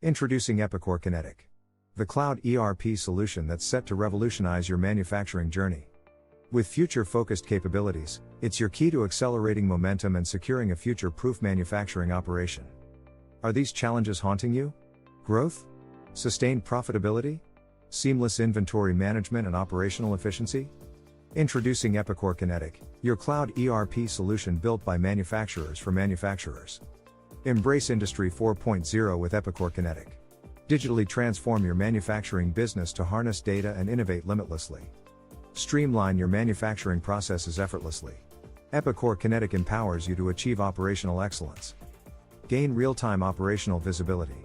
Introducing Epicor Kinetic, the cloud ERP solution that's set to revolutionize your manufacturing journey. With future-focused capabilities, it's your key to accelerating momentum and securing a future-proof manufacturing operation. Are these challenges haunting you? Growth? Sustained profitability? Seamless inventory management and operational efficiency? Introducing Epicor Kinetic, your cloud ERP solution built by manufacturers for manufacturers. Embrace Industry 4.0 with Epicor Kinetic. Digitally transform your manufacturing business to harness data and innovate limitlessly. Streamline your manufacturing processes effortlessly. Epicor Kinetic empowers you to achieve operational excellence. Gain real-time operational visibility.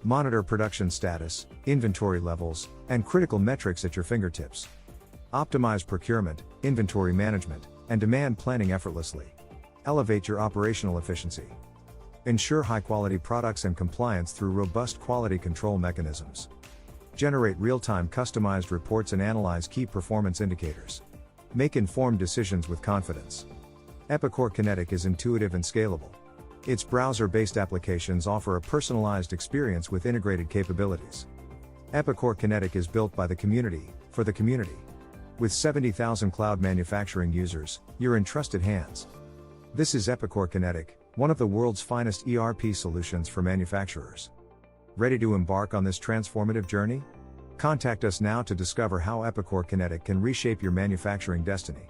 Monitor production status, inventory levels, and critical metrics at your fingertips. Optimize procurement, inventory management, and demand planning effortlessly. Elevate your operational efficiency. Ensure high-quality products and compliance through robust quality control mechanisms. Generate real-time customized reports and analyze key performance indicators. Make informed decisions with confidence. Epicor Kinetic is intuitive and scalable. Its browser-based applications offer a personalized experience with integrated capabilities. Epicor Kinetic is built by the community, for the community. With 70,000 cloud manufacturing users, you're in trusted hands. This is Epicor Kinetic, one of the world's finest ERP solutions for manufacturers. Ready to embark on this transformative journey? Contact us now to discover how Epicor Kinetic can reshape your manufacturing destiny.